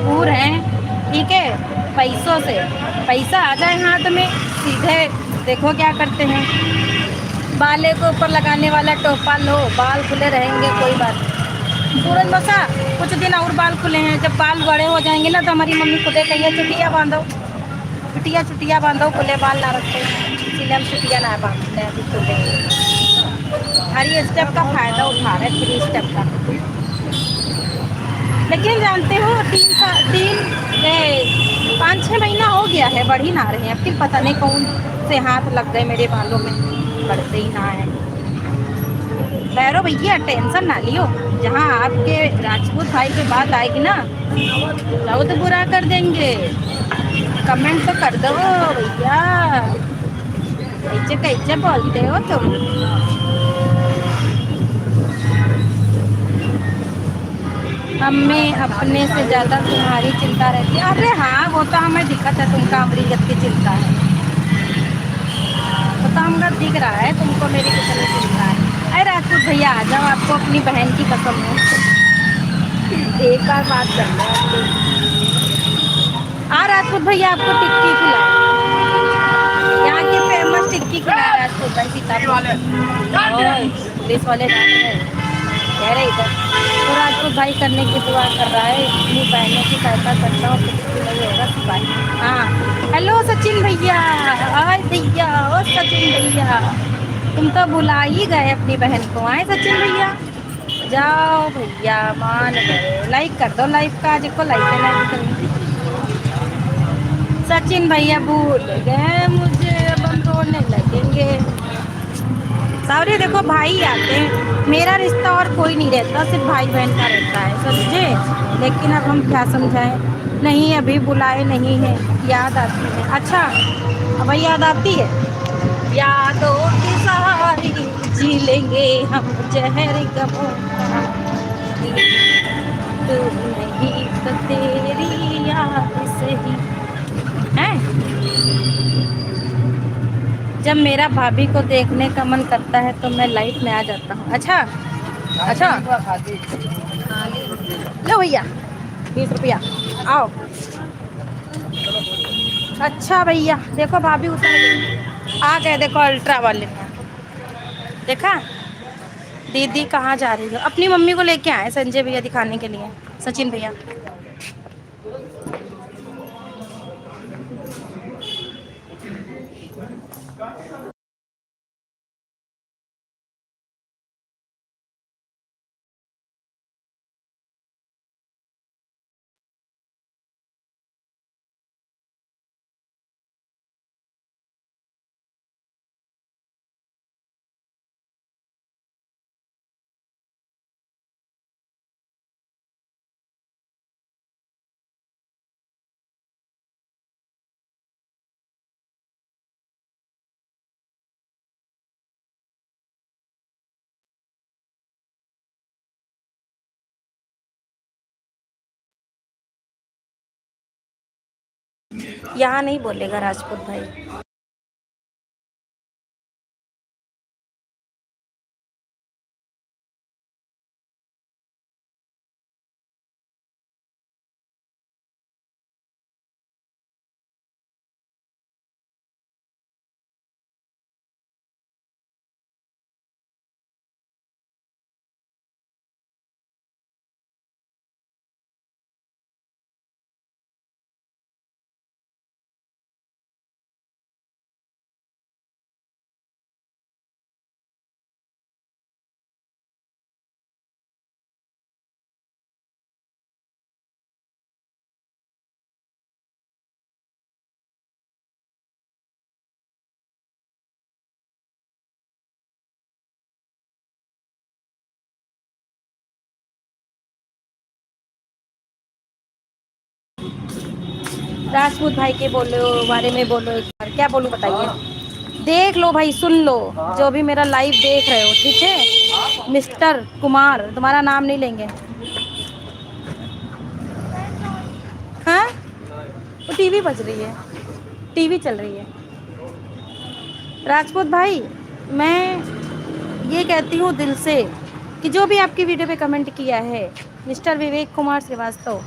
मजबूर हैं, ठीक है, पैसों से। पैसा आ जाए हाथ में, सीधे देखो क्या करते हैं। बाले को ऊपर लगाने वाला टोपा लो, बाल खुले रहेंगे, कोई बात नहीं। सूरज बसा, कुछ दिन और बाल खुले हैं, जब बाल बड़े हो जाएंगे ना तो हमारी मम्मी खुदे कहिए चुटिया बांधो, चुटिया चुटिया बांधो, खुले बाल ना रखो, इसीलिए हम चुटिया ना बांधते हैं अभी खुले। हर ये स्टेप का फायदा उठा रहे, 3 स्टेप का। लेकिन जानते हो, 5-6 महीना हो गया है, बढ़ ही ना रहे हैं, फिर पता नहीं कौन से हाथ लग गए मेरे बालों में, बढ़ते ही ना है। बैरो भैया टेंशन ना लियो, जहाँ आपके राजपूत भाई की बात आएगी ना, बहुत बुरा कर देंगे। कमेंट तो कर दो भैया, कैसे कैसे बोलते हो तुम। हमें अपने से ज़्यादा तुम्हारी चिंता रहती है। अरे हाँ, वो तो हमें दिक्कत है, तुमका अमरीगत की चिंता है, वो तो हमका दिख रहा है तुमको मेरी कितनी चिंता है। अरे राजपूत भैया आ जाओ, आपको अपनी बहन की कसम है, एक बार बात कर लो। हाँ राजपूत भैया, आपको टिक्की खिलाए, यहाँ की फेमस टिक्की खिलाए राजपूत भाई, सीतापुर पुलिस वाले कह रहे इधर। तो राजपूत भाई करने की दुआ कर रहा है, इतनी बहनों की सहायता करता हूँ, कुछ भी नहीं होगा सिपाही। हाँ हेलो सचिन भैया, आए भैया, ओ सचिन भैया, तुम तो भुला ही गए अपनी बहन को। आए सचिन भैया, जाओ भैया, मान गए। लाइक कर दो, लाइव का आज को लाइक है लाइक। सचिन भैया भूल गए मुझे, अब हम रोने लगेंगे। सावरी देखो, भाई आते हैं, मेरा रिश्ता और कोई नहीं रहता, सिर्फ भाई बहन का रहता है, समझे। लेकिन अब हम क्या समझाएं, नहीं अभी बुलाए नहीं है, याद आती है। अच्छा अब याद आती है, यादों की सारी जी लेंगे हम जहर गमों का, तू नहीं तो तेरी याद से ही है। जब मेरा भाभी को देखने का मन करता है तो मैं लाइफ में आ जाता हूँ। अच्छा अच्छा, लो भैया 20 रुपया, आओ। अच्छा भैया देखो, भाभी उतर गई, आ गए देखो अल्ट्रा वाले, देखा। दीदी कहाँ जा रही हो, अपनी मम्मी को लेके आए संजय भैया दिखाने के लिए, सचिन भैया। यहाँ नहीं बोलेगा राजपूत भाई। राजपूत भाई के बोलो बारे में बोलो एक बार, क्या बोलूं बताइए। देख लो भाई, सुन लो, जो भी मेरा लाइव देख रहे हो, ठीक है। मिस्टर कुमार, तुम्हारा नाम नहीं लेंगे। हाँ, वो टीवी बज रही है, टीवी चल रही है। राजपूत भाई, मैं ये कहती हूँ दिल से कि जो भी आपकी वीडियो पे कमेंट किया है, मिस्टर विवेक कुमार श्रीवास्तव,